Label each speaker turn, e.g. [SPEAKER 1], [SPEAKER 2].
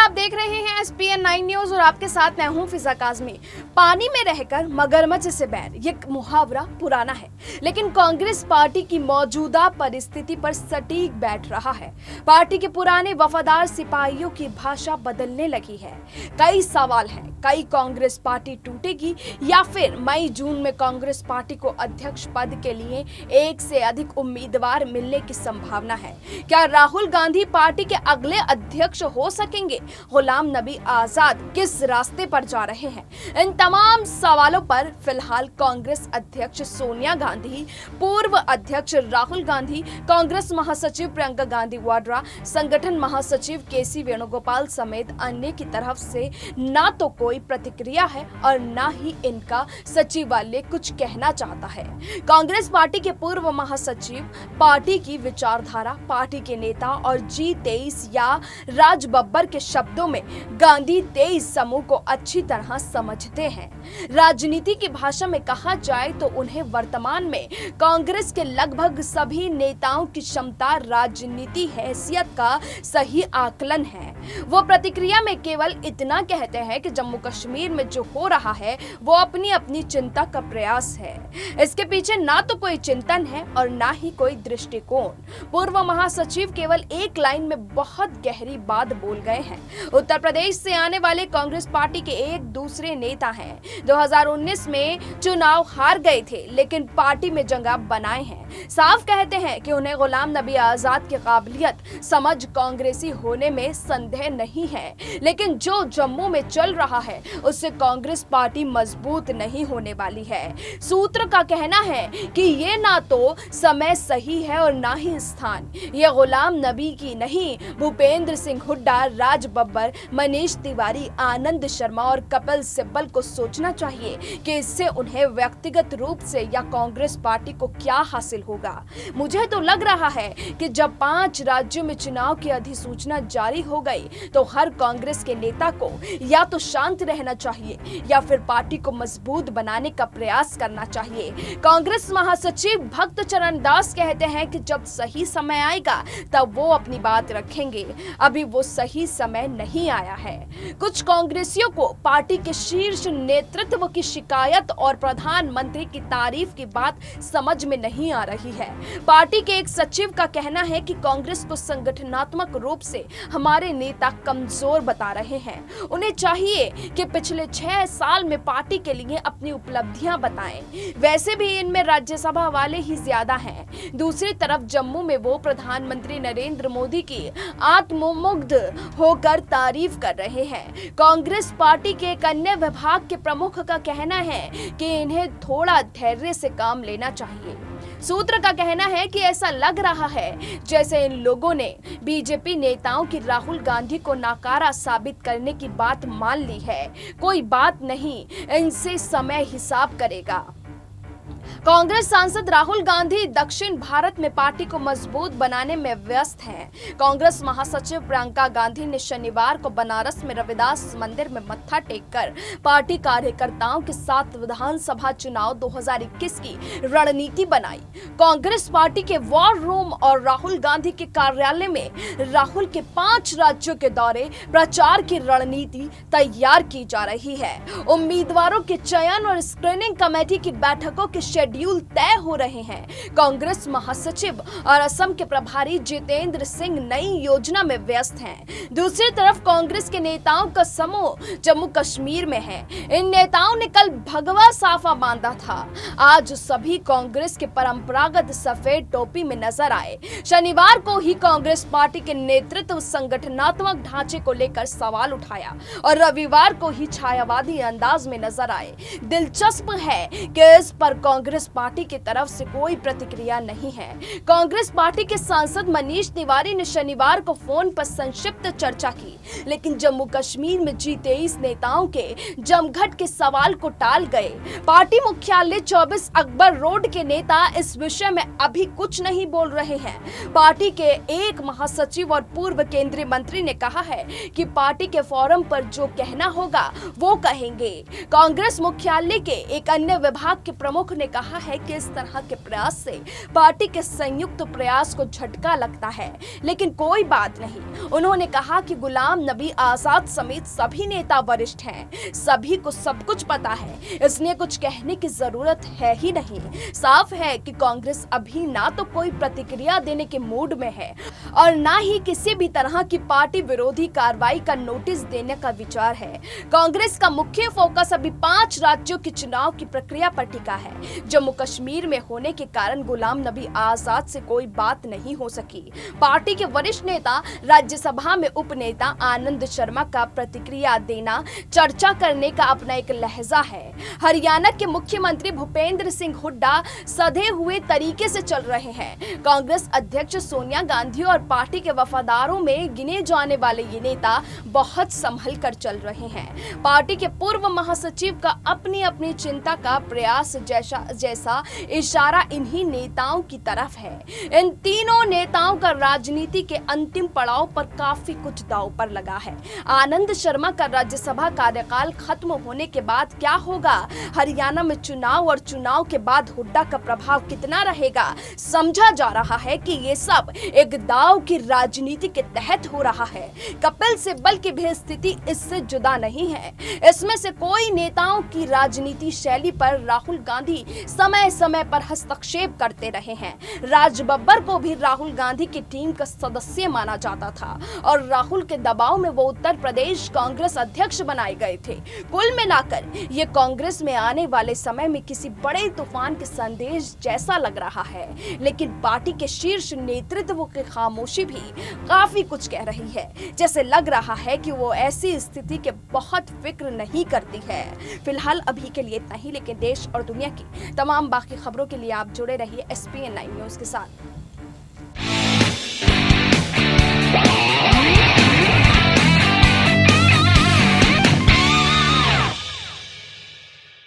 [SPEAKER 1] आप देख रहे हैं SPN 9 न्यूज और आपके साथ मैं हूं फिजा काजमी। पानी में रहकर मगरमच्छ से बैर, ये मुहावरा पुराना है, लेकिन कांग्रेस पार्टी की मौजूदा परिस्थिति पर सटीक बैठ रहा है। पार्टी के पुराने वफादार सिपाहियों की भाषा बदलने लगी है। कई सवाल हैं, कई कांग्रेस पार्टी टूटेगी या फिर मई जून में कांग्रेस पार्टी को अध्यक्ष पद के लिए एक से अधिक उम्मीदवार मिलने की संभावना है। क्या राहुल गांधी पार्टी के अगले अध्यक्ष हो सकेंगे? गुलाम नबी आजाद किस रास्ते पर जा रहे हैं? इन तमाम सवालों पर फिलहाल कांग्रेस अध्यक्ष सोनिया गांधी, पूर्व अध्यक्ष राहुल गांधी, कांग्रेस महासचिव प्रियंका गांधी वाड्रा, संगठन महासचिव केसी वेणुगोपाल समेत अन्य की तरफ से ना तो कोई प्रतिक्रिया है और ना ही इनका सचिवालय कुछ कहना चाहता है। कांग्रेस पार्टी के पूर्व महासचिव पार्टी की विचारधारा, पार्टी के नेता और G23 या राज बब्बर के शब्दों में गांधी 23 समूह को अच्छी तरह समझते हैं। राजनीति की भाषा में कहा जाए तो उन्हें वर्तमान में कांग्रेस के लगभग सभी नेताओं की क्षमता राजनीति हैसियत का सही आकलन है। वो प्रतिक्रिया में केवल इतना कहते हैं कि जम्मू कश्मीर में जो हो रहा है वो अपनी अपनी चिंता का प्रयास है। इसके पीछे ना तो कोई चिंतन है और ना ही कोई दृष्टिकोण। पूर्व महासचिव केवल एक लाइन में बहुत गहरी बात बोल गए हैं। उत्तर प्रदेश से आने वाले कांग्रेस पार्टी के एक दूसरे नेता हैं। 2019 में चुनाव हार गए थे लेकिन पार्टी में जगह बनाए हैं। साफ कहते हैं कि उन्हें गुलाम नबी आजाद की काबिलियत समझ कांग्रेसी होने में संदेह नहीं है, लेकिन जो जम्मू में चल रहा है उससे कांग्रेस पार्टी मजबूत नहीं होने वाली है। सूत्र का कहना है कि ये ना तो समय सही है और ना ही स्थान। ये गुलाम नबी की नहीं, भूपेंद्र सिंह हुड्डा, राज बब्बर, मनीष तिवारी, आनंद शर्मा और कपिल सिब्बल को सोचना चाहिए कि इससे उन्हें व्यक्तिगत रूप से या कांग्रेस पार्टी को क्या हासिल होगा। मुझे तो लग रहा है कि जब 5 राज्यों में चुनाव की अधिसूचना जारी हो गई तो हर कांग्रेस के नेता को या तो शांत रहना चाहिए या फिर पार्टी को मजबूत बनाने का प्रयास करना चाहिए। कांग्रेस महासचिव भक्त चरण दास कहते हैं कि जब सही समय आएगा तब वो अपनी बात रखेंगे, अभी वो सही समय नहीं आया है। कुछ कांग्रेसियों को पार्टी के शीर्ष नेतृत्व की शिकायत और प्रधानमंत्री की तारीफ की बात समझ में नहीं आ रही है। पार्टी के एक सचिव का कहना है कि कांग्रेस को संगठनात्मक रूप से हमारे नेता कमजोर बता रहे हैं। उन्हें चाहिए कि पिछले 6 साल में पार्टी के लिए अपनी उपलब्धियां बताएं। वैसे भी इनमें राज्यसभा वाले ही ज्यादा हैं। दूसरी तरफ जम्मू में वो प्रधानमंत्री नरेंद्र मोदी की आत्ममुग्ध होकर तारीफ कर रहे हैं। कांग्रेस पार्टी के एक अन्य विभाग के प्रमुख का कहना है कि इन्हें थोड़ा धैर्य से काम लेना चाहिए। सूत्र का कहना है कि ऐसा लग रहा है जैसे इन लोगों ने बीजेपी नेताओं की राहुल गांधी को नाकारा साबित करने की बात मान ली है। कोई बात नहीं, इनसे समय हिसाब करेगा। कांग्रेस सांसद राहुल गांधी दक्षिण भारत में पार्टी को मजबूत बनाने में व्यस्त हैं। कांग्रेस महासचिव प्रियंका गांधी ने शनिवार को बनारस में रविदास मंदिर में मत्था टेककर पार्टी कार्यकर्ताओं के साथ विधानसभा चुनाव 2021 की रणनीति बनाई। कांग्रेस पार्टी के वॉर रूम और राहुल गांधी के कार्यालय में राहुल के 5 राज्यों के दौरे, प्रचार की रणनीति तैयार की जा रही है। उम्मीदवारों के चयन और स्क्रीनिंग कमेटी की बैठकों के शेड्यूल तय हो रहे हैं। कांग्रेस महासचिव और असम के प्रभारी जितेंद्र सिंह नई योजना में व्यस्त हैं। दूसरी तरफ कांग्रेस के नेताओं का समूह जम्मू कश्मीर में है। इन नेताओं ने कल भगवा साफा बांधा था। आज सभी कांग्रेस के परंपरागत सफेद टोपी में नजर आए। शनिवार को ही कांग्रेस पार्टी के नेतृत्व संगठनात्मक ढांचे को लेकर सवाल उठाया और रविवार को ही छायावादी अंदाज में नजर आए। दिलचस्प है कि इस पर कांग्रेस पार्टी की तरफ से कोई प्रतिक्रिया नहीं है। कांग्रेस पार्टी के सांसद मनीष तिवारी ने शनिवार को फोन पर संक्षिप्त चर्चा की, लेकिन जम्मू कश्मीर में G23 नेताओं के जमघट के सवाल को टाल गए। पार्टी मुख्यालय 24 अकबर रोड के नेता इस विषय में अभी कुछ नहीं बोल रहे हैं। पार्टी के एक महासचिव और पूर्व केंद्रीय मंत्री ने कहा है कि पार्टी के फोरम पर जो कहना होगा वो कहेंगे। कांग्रेस मुख्यालय के एक अन्य विभाग के प्रमुख ने कहा रहा है कि इस तरह के प्रयास से पार्टी के संयुक्त प्रयास को झटका लगता है, लेकिन कोई बात नहीं। उन्होंने कहा कि गुलाम नबी आजाद समेत सभी नेता वरिष्ठ हैं, सभी को सब कुछ पता है, इसलिए कुछ कहने की जरूरत है ही नहीं। साफ है कि कांग्रेस अभी ना तो कोई प्रतिक्रिया देने के मूड में है और ना ही किसी भी तरह की पार्टी विरोधी कार्रवाई का नोटिस देने का विचार है। कांग्रेस का मुख्य फोकस अभी 5 राज्यों के चुनाव की प्रक्रिया पर टिका है। जम्मू कश्मीर में होने के कारण गुलाम नबी आजाद से कोई बात नहीं हो सकी। पार्टी के वरिष्ठ नेता राज्यसभा में उपनेता आनंद शर्मा का प्रतिक्रिया देना, चर्चा करने का अपना एक लहजा है। हरियाणा के मुख्यमंत्री भूपेंद्र सिंह हुड्डा सधे हुए तरीके से चल रहे हैं। कांग्रेस अध्यक्ष सोनिया गांधी और पार्टी के वफादारों में गिने जाने वाले ये नेता बहुत संभल कर चल रहे हैं। पार्टी के पूर्व महासचिव का अपनी अपनी चिंता का प्रयास जैसा इशारा इन्हीं नेताओं की तरफ है। इन तीनों नेताओं का राजनीति के अंतिम पड़ाव पर काफी कुछ दांव पर लगा है। आनंद शर्मा का राज्यसभा कार्यकाल खत्म होने के बाद क्या होगा, हरियाणा में चुनाव और चुनाव के बाद हुड्डा का प्रभाव कितना रहेगा, समझा जा रहा है कि ये सब एक दांव की राजनीति के तहत हो रहा है। कपिल सिब्बल की भी स्थिति इससे जुदा नहीं है। इसमें से कोई नेताओं की राजनीति शैली पर राहुल गांधी समय समय पर हस्तक्षेप करते रहे हैं। राज बब्बर को भी राहुल गांधी की टीम का सदस्य माना जाता था और राहुल के दबाव में वो उत्तर प्रदेश कांग्रेस अध्यक्ष बनाए गए थे। कुल मिलाकर ये कांग्रेस में आने वाले समय में किसी बड़े तूफान के संदेश जैसा लग रहा है, लेकिन पार्टी के शीर्ष नेतृत्व की खामोशी भी काफी कुछ कह रही है। जैसे लग रहा है कि वो ऐसी स्थिति के बहुत फिक्र नहीं करती है। फिलहाल अभी के लिए इतना ही, लेकिन देश और दुनिया की तमाम बाकी खबरों के लिए आप जुड़े रहिए SPN9 न्यूज के साथ।